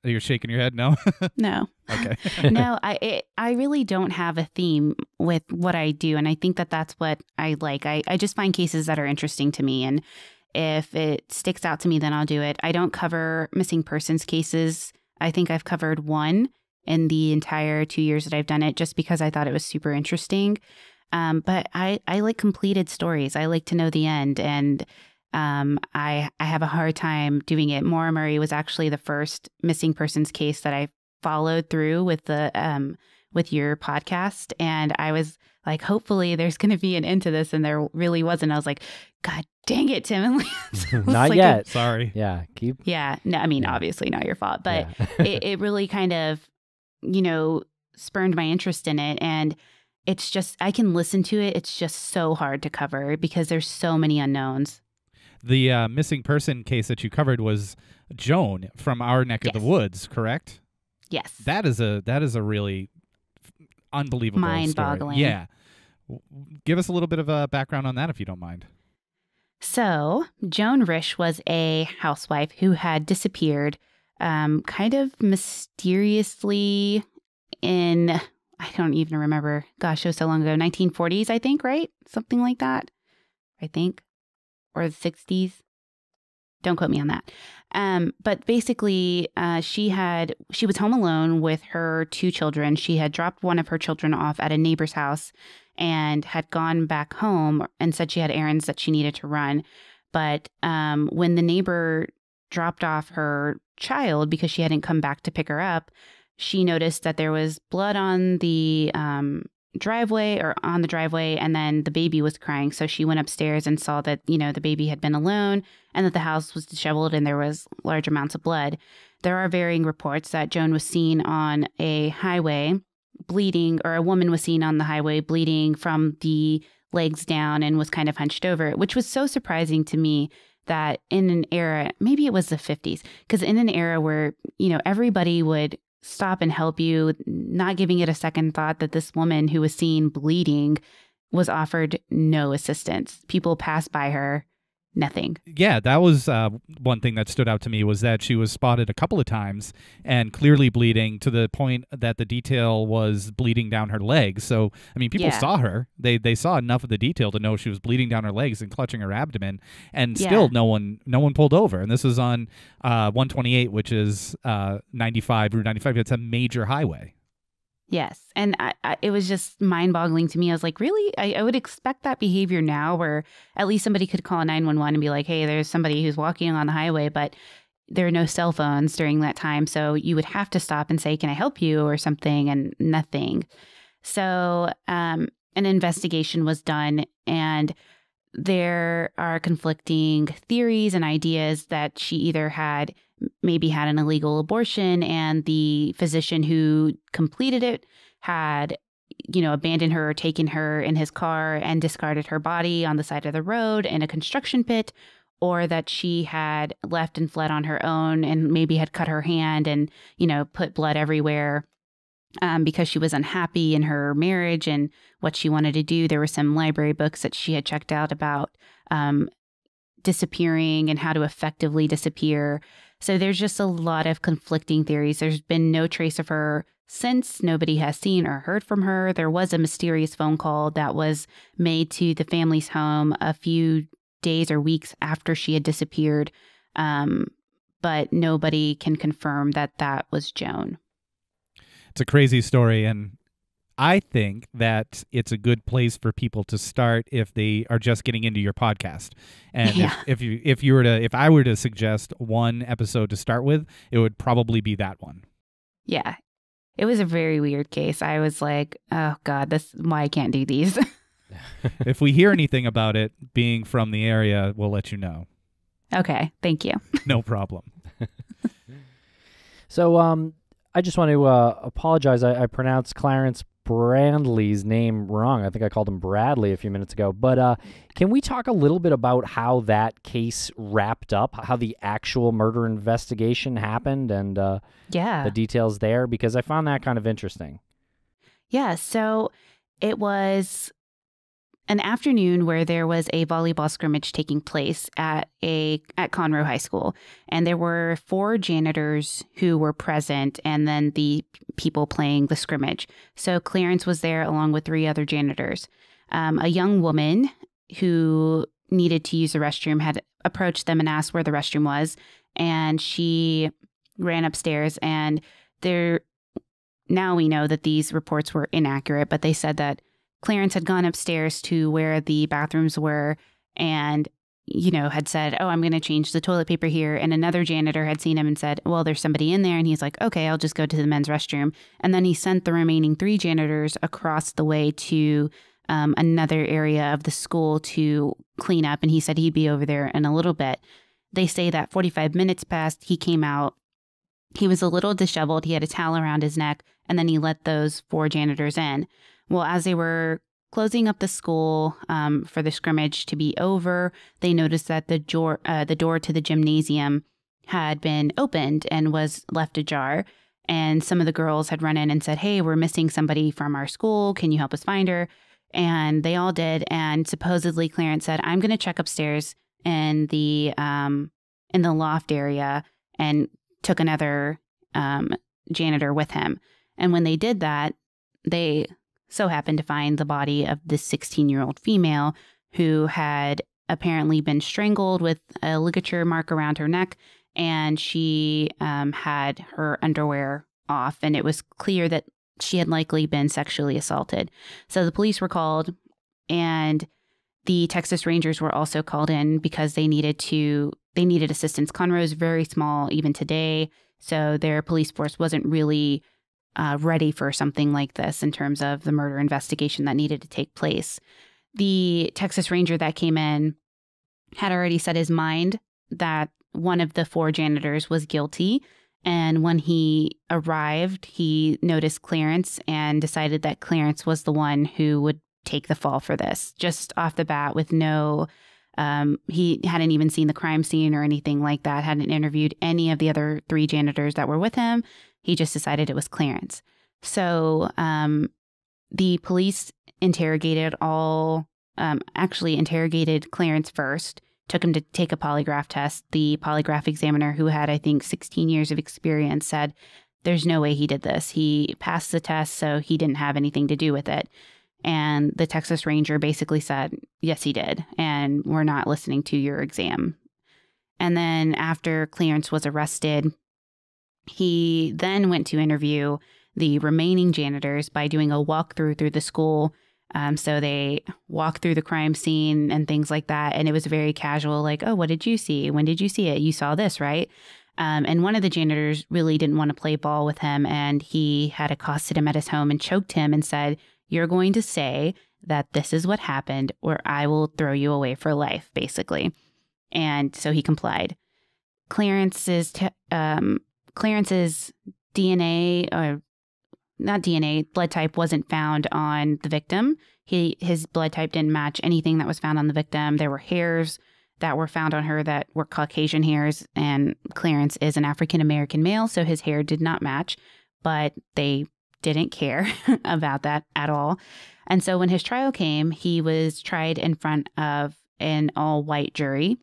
You're shaking your head? No? No. Okay. No, I really don't have a theme with what I do. And I think that that's what I like. I just find cases that are interesting to me. And if it sticks out to me, then I'll do it. I don't cover missing persons cases. I think I've covered one in the entire 2 years that I've done it, just because I thought it was super interesting. But I like completed stories. I like to know the end. And I have a hard time doing it. Maura Murray was actually the first missing persons case that I followed through with with your podcast. And I was like, hopefully there's going to be an end to this. And there really wasn't. I was like, God dang it, Tim and Lance. Not like yet. Sorry. Yeah. Yeah. No, I mean, obviously not your fault, but it really kind of, spurned my interest in it. And it's just, I can listen to it. It's just so hard to cover because there's so many unknowns. The missing person case that you covered was Joan from our neck of the woods, correct? Yes. That is a really unbelievable mind-boggling story. Yeah. Give us a little bit of a background on that, if you don't mind. So Joan Roush was a housewife who had disappeared kind of mysteriously in, I don't even remember. Gosh, it was so long ago. 1940s, I think, right? Something like that, I think. Or the 60s. Don't quote me on that. But basically, she was home alone with her 2 children. She had dropped one of her children off at a neighbor's house and had gone back home and said she had errands that she needed to run. But when the neighbor dropped off her child, because she hadn't come back to pick her up, she noticed that there was blood on the driveway, and then the baby was crying. So she went upstairs and saw that, the baby had been alone and that the house was disheveled and there was large amounts of blood. There are varying reports that Joan was seen on a highway bleeding, or a woman was seen on the highway bleeding from the legs down and was kind of hunched over, which was so surprising to me that in an era, maybe it was the 50s, because in an era where, everybody would stop and help you, not giving it a second thought, that this woman who was seen bleeding was offered no assistance. People passed by her nothing. Yeah, that was one thing that stood out to me, was that she was spotted a couple of times and clearly bleeding, to the point that the detail was bleeding down her legs. So, I mean, people saw her. They saw enough of the detail to know she was bleeding down her legs and clutching her abdomen, and still no one pulled over. And this was on 128, which is 95, Route 95. It's a major highway. Yes. And it was just mind-boggling to me. I was like, really? I would expect that behavior now, where at least somebody could call 911 and be like, hey, there's somebody who's walking on the highway, but there are no cell phones during that time. So you would have to stop and say, can I help you or something? And nothing. So an investigation was done, and there are conflicting theories and ideas that she either maybe had an illegal abortion, and the physician who completed it had, abandoned her or taken her in his car and discarded her body on the side of the road in a construction pit, or that she had left and fled on her own and maybe had cut her hand and, put blood everywhere because she was unhappy in her marriage and what she wanted to do. There were some library books that she had checked out about disappearing and how to effectively disappear. So there's just a lot of conflicting theories. There's been no trace of her since. Nobody has seen or heard from her. There was a mysterious phone call that was made to the family's home a few days or weeks after she had disappeared, but nobody can confirm that was Joan. It's a crazy story, and I think that it's a good place for people to start if they are just getting into your podcast. And if I were to suggest one episode to start with, it would probably be that one. Yeah. It was a very weird case. I was like, oh God, this is why I can't do these. If we hear anything about it being from the area, we'll let you know. Okay. Thank you. No problem. So I just want to apologize. I pronounced Clarence Bradley's name wrong. I think I called him Bradley a few minutes ago. But can we talk a little bit about how that case wrapped up, how the actual murder investigation happened, and the details there? Because I found that kind of interesting. Yeah, so it was an afternoon where there was a volleyball scrimmage taking place at Conroe High School, and there were 4 janitors who were present, and then the people playing the scrimmage. So Clarence was there along with 3 other janitors. A young woman who needed to use the restroom had approached them and asked where the restroom was, and she ran upstairs. And now we know that these reports were inaccurate, but they said that Clarence had gone upstairs to where the bathrooms were and, had said, oh, I'm going to change the toilet paper here. And another janitor had seen him and said, well, there's somebody in there. And he's like, okay, I'll just go to the men's restroom. And then he sent the remaining 3 janitors across the way to another area of the school to clean up. And he said he'd be over there in a little bit. They say that 45 minutes passed. He came out. He was a little disheveled. He had a towel around his neck. And then he let those 4 janitors in. Well, as they were closing up the school for the scrimmage to be over, they noticed that the door to the gymnasium had been opened and was left ajar. And some of the girls had run in and said, hey, we're missing somebody from our school. Can you help us find her? And they all did. And supposedly Clarence said, I'm going to check upstairs in the loft area, and took another janitor with him. And when they did that, they so happened to find the body of this 16-year-old female who had apparently been strangled with a ligature mark around her neck, and she had her underwear off, and it was clear that she had likely been sexually assaulted. So the police were called, and the Texas Rangers were also called in because they needed assistance. Conroe is very small even today, so their police force wasn't really ready for something like this in terms of the murder investigation that needed to take place. The Texas Ranger that came in had already set his mind that one of the 4 janitors was guilty. And when he arrived, he noticed Clarence and decided that Clarence was the one who would take the fall for this. Just off the bat, with he hadn't even seen the crime scene or anything like that, hadn't interviewed any of the other 3 janitors that were with him. He just decided it was Clarence. So the police interrogated Clarence first, took him to take a polygraph test. The polygraph examiner, who had, I think, 16 years of experience, said, there's no way he did this. He passed the test, so he didn't have anything to do with it. And the Texas Ranger basically said, yes, he did. And we're not listening to your exam. And then after Clarence was arrested, he then went to interview the remaining janitors by doing a walkthrough through the school. So they walked through the crime scene and things like that. And it was very casual, like, oh, what did you see? When did you see it? You saw this, right? And one of the janitors really didn't want to play ball with him. And he had accosted him at his home and choked him and said, you're going to say that this is what happened, or I will throw you away for life, basically. And so he complied. Clarence's DNA, or not DNA, blood type wasn't found on the victim. His blood type didn't match anything that was found on the victim. There were hairs that were found on her that were Caucasian hairs, and Clarence is an African-American male, so his hair did not match, but they didn't care about that at all. And so when his trial came, he was tried in front of an all-white jury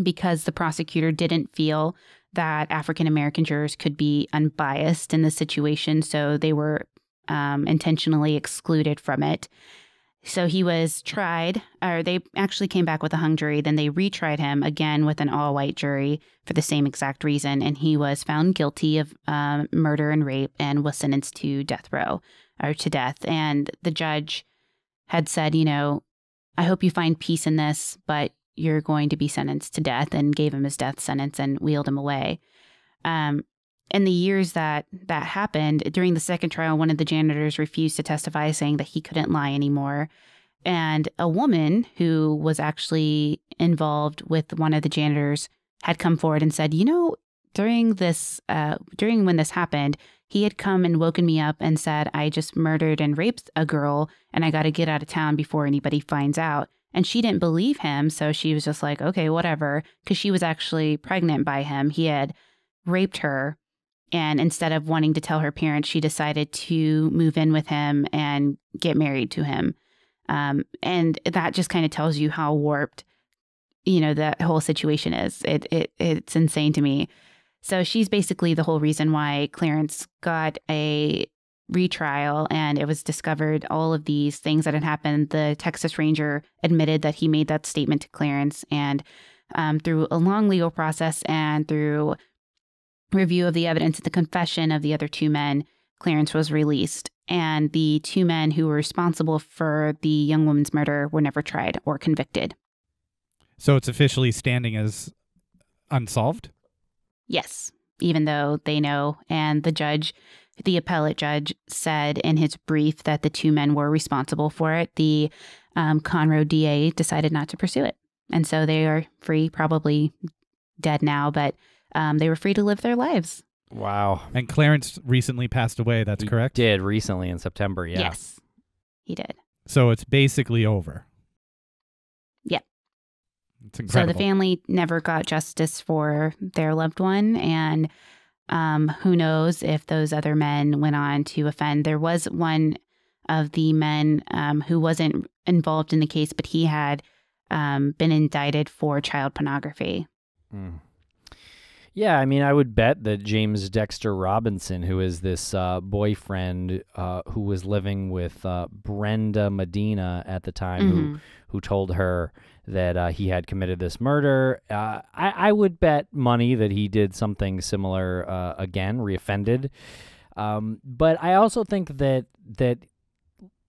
because the prosecutor didn't feel that African-American jurors could be unbiased in the situation, so they were intentionally excluded from it. So he was tried, or they actually came back with a hung jury. Then they retried him again with an all-white jury for the same exact reason. And he was found guilty of murder and rape and was sentenced to death row, or to death. And the judge had said, you know, I hope you find peace in this, but you're going to be sentenced to death, and gave him his death sentence and wheeled him away. In the years that happened, during the second trial, one of the janitors refused to testify, saying that he couldn't lie anymore. And a woman who was actually involved with one of the janitors had come forward and said, you know, during when this happened, he had come and woken me up and said, I just murdered and raped a girl, and I got to get out of town before anybody finds out. And she didn't believe him, so she was just like, okay, whatever, because she was actually pregnant by him. He had raped her. And instead of wanting to tell her parents, she decided to move in with him and get married to him. And that just kind of tells you how warped, you know, that whole situation is. It's insane to me. So she's basically the whole reason why Clarence got a retrial, and it was discovered all of these things that had happened. The Texas Ranger admitted that he made that statement to Clarence, and through a long legal process and through review of the evidence at the confession of the other two men, Clarence was released. And the two men who were responsible for the young woman's murder were never tried or convicted. So it's officially standing as unsolved? Yes, even though they know. And the appellate judge said in his brief that the two men were responsible for it. The Conroe DA decided not to pursue it. And so they are free, probably dead now, but they were free to live their lives. Wow. And Clarence recently passed away, that's correct? Did recently in September, yeah. Yes, he did. So it's basically over. Yep. It's incredible. So the family never got justice for their loved one, and who knows if those other men went on to offend. There was one of the men who wasn't involved in the case, but he had been indicted for child pornography. Mm. Yeah, I mean, I would bet that James Dexter Robinson, who is this boyfriend who was living with Brenda Medina at the time, who told her that he had committed this murder, I would bet money that he did something similar again, reoffended. But I also think that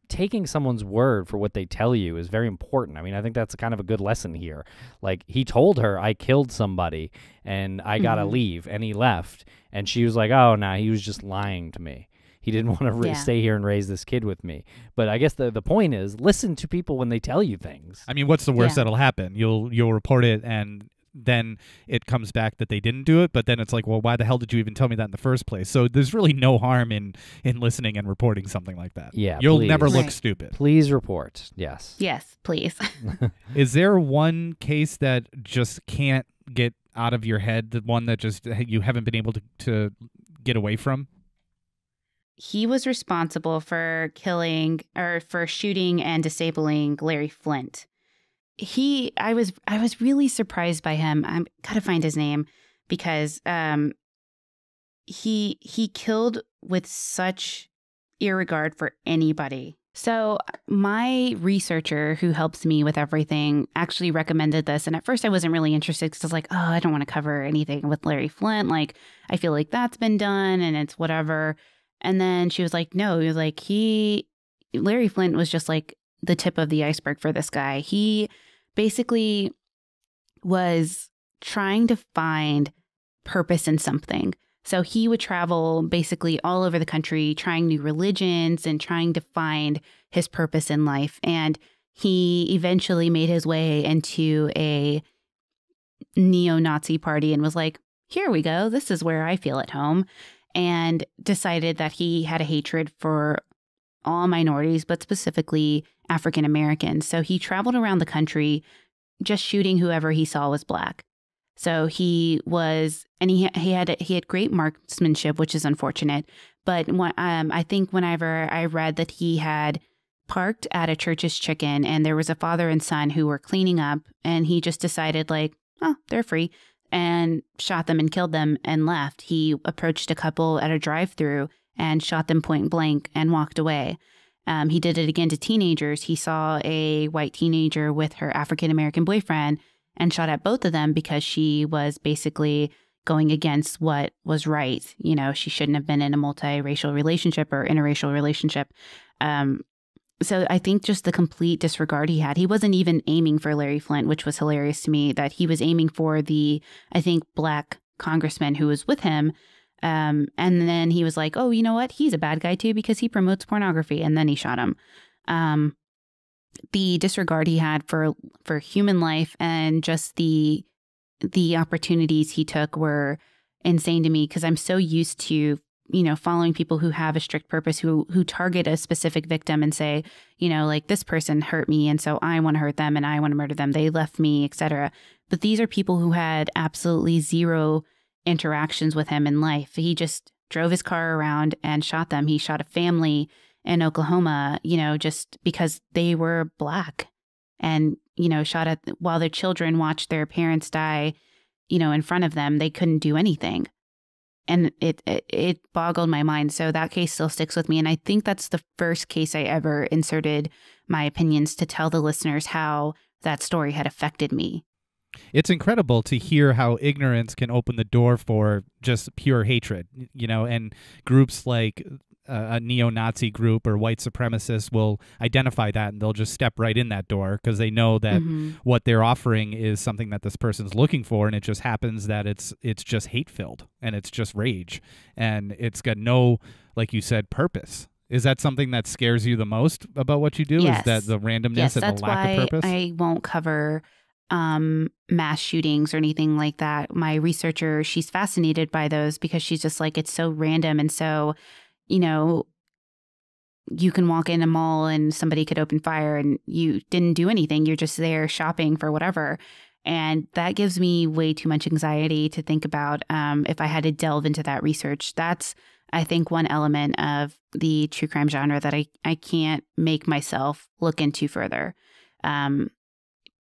taking someone's word for what they tell you is very important. I mean, I think that's kind of a good lesson here. Like, he told her, I killed somebody and I gotta leave, and he left. And she was like, oh, no, he was just lying to me. He didn't want to stay here and raise this kid with me. But I guess the point is, listen to people when they tell you things. I mean, what's the worst that'll happen? You'll report it, and then it comes back that they didn't do it, but then it's like, well, why the hell did you even tell me that in the first place? So there's really no harm in listening and reporting something like that. Yeah, You'll please. never look stupid. Please report. Yes. Yes, please. Is there one case that just can't get out of your head, the one that just you haven't been able to get away from? He was responsible for shooting and disabling Larry Flynt. I was really surprised by him. I gotta find his name because he killed with such irregard for anybody. So my researcher who helps me with everything actually recommended this. And at first I wasn't really interested because I was like, oh, I don't want to cover anything with Larry Flynt. Like, I feel like that's been done and it's whatever. And then she was like, no, like Larry Flynt was just like the tip of the iceberg for this guy. He basically was trying to find purpose in something. So he would travel basically all over the country, trying new religions and trying to find his purpose in life. And he eventually made his way into a neo-Nazi party and was like, here we go. This is where I feel at home. And decided that he had a hatred for all minorities, but specifically African Americans. So he traveled around the country just shooting whoever he saw was black. So he had great marksmanship, which is unfortunate. But I think whenever I read that he had parked at a Church's Chicken and there was a father and son who were cleaning up, and he just decided like, oh, they're free, and shot them and killed them and left. He approached a couple at a drive-through and shot them point blank and walked away. He did it again to teenagers. He saw a white teenager with her African-American boyfriend and shot at both of them because she was basically going against what was right. You know, she shouldn't have been in a multiracial relationship or interracial relationship. So I think just the complete disregard he had. He wasn't even aiming for Larry Flynt, which was hilarious to me, that he was aiming for the, I think, black congressman who was with him. And then he was like, oh, you know what? He's a bad guy too because he promotes pornography. And then he shot him. The disregard he had for human life and just the opportunities he took were insane to me, because I'm so used to, you know, following people who have a strict purpose, who target a specific victim and say, you know, like, this person hurt me and so I want to hurt them and I want to murder them. They left me, etc. But these are people who had absolutely zero interactions with him in life. He just drove his car around and shot them. He shot a family in Oklahoma, you know, just because they were black, and, you know, shot at while their children watched their parents die, you know, in front of them. They couldn't do anything. And it boggled my mind. So that case still sticks with me. And I think that's the first case I ever inserted my opinions to tell the listeners how that story had affected me. It's incredible to hear how ignorance can open the door for just pure hatred, you know, and groups like a neo-Nazi group or white supremacists will identify that and they'll just step right in that door because they know that what they're offering is something that this person's looking for, and it just happens that it's just hate-filled and it's just rage and it's got no, like you said, purpose. Is that something that scares you the most about what you do? Yes. Is that the randomness and the lack of purpose? I won't cover mass shootings or anything like that. My researcher, she's fascinated by those because she's just like, it's so random. And so, you know, you can walk in a mall and somebody could open fire and you didn't do anything. You're just there shopping for whatever. And that gives me way too much anxiety to think about if I had to delve into that research. That's, I think, one element of the true crime genre that I can't make myself look into further.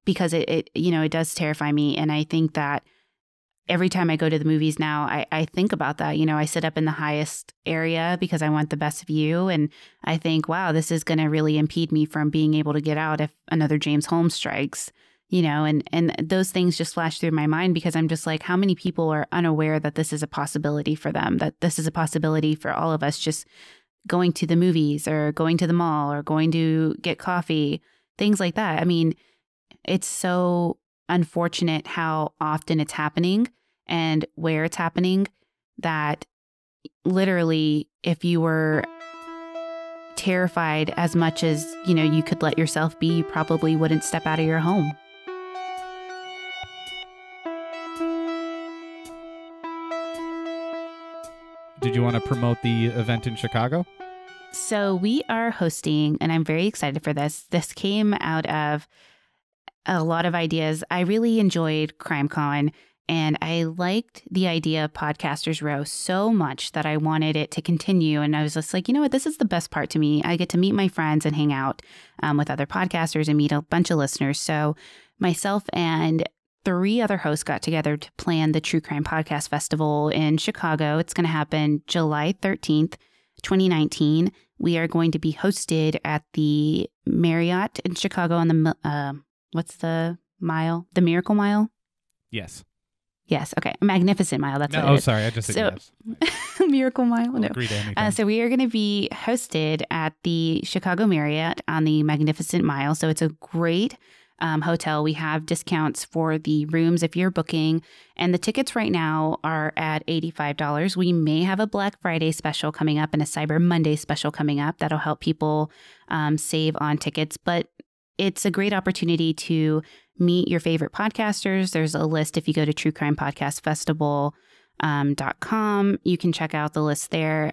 Because it you know, it does terrify me. And I think that every time I go to the movies now, I think about that. You know, I sit up in the highest area because I want the best view. And I think, wow, this is going to really impede me from being able to get out if another James Holmes strikes, you know, and those things just flash through my mind because I'm just like, how many people are unaware that this is a possibility for them, that this is a possibility for all of us, just going to the movies or going to the mall or going to get coffee, things like that. I mean, it's so unfortunate how often it's happening and where it's happening, that literally if you were terrified as much as, you know, you could let yourself be, you probably wouldn't step out of your home. Did you want to promote the event in Chicago? So we are hosting, and I'm very excited for this. This came out of a lot of ideas. I really enjoyed CrimeCon, And I liked the idea of Podcasters Row so much that I wanted it to continue. And I was just like, you know what? This is the best part to me. I get to meet my friends and hang out with other podcasters and meet a bunch of listeners. So myself and 3 other hosts got together to plan the True Crime Podcast Festival in Chicago. It's going to happen July 13th, 2019. We are going to be hosted at the Marriott in Chicago on the, what's the mile? The Miracle Mile? Yes. Yes. Okay. Magnificent Mile. That's No, what it is. sorry. I just said yes. Miracle Mile. No. Agree to anything. So we are going to be hosted at the Chicago Marriott on the Magnificent Mile. So it's a great hotel. We have discounts for the rooms if you're booking, and the tickets right now are at $85. We may have a Black Friday special coming up and a Cyber Monday special coming up that'll help people save on tickets. But it's a great opportunity to meet your favorite podcasters. There's a list if you go to truecrimepodcastfestival.com. You can check out the list there.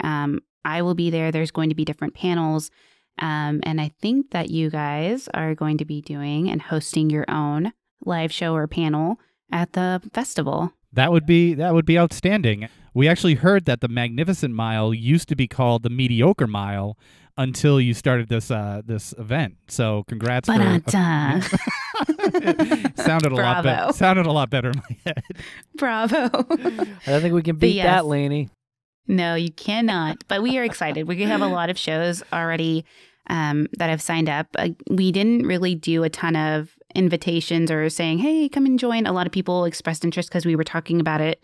I will be there. There's going to be different panels. And I think that you guys are going to be doing and hosting your own live show or panel at the festival. That would be outstanding. We actually heard that the Magnificent Mile used to be called the Mediocre Mile until you started this event. So congrats. Sounded a lot better. Sounded a lot better in my head. Bravo. I don't think we can beat that, Lanie. No, you cannot. But we are excited. We're going to have a lot of shows already that have signed up. We didn't really do a ton of invitations or saying, hey, come and join. A lot of people expressed interest because we were talking about it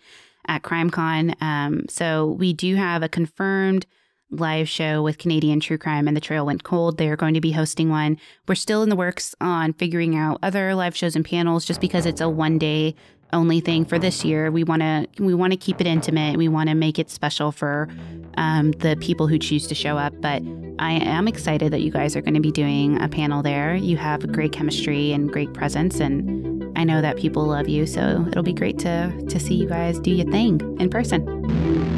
at CrimeCon. So we do have a confirmed live show with Canadian True Crime and The Trail Went Cold. They're going to be hosting one. We're still in the works on figuring out other live shows and panels just because it's a one-day only thing for this year. We want to keep it intimate. We want to make it special for the people who choose to show up. But I am excited that you guys are going to be doing a panel there. You have great chemistry and great presence, and I know that people love you. So it'll be great to see you guys do your thing in person.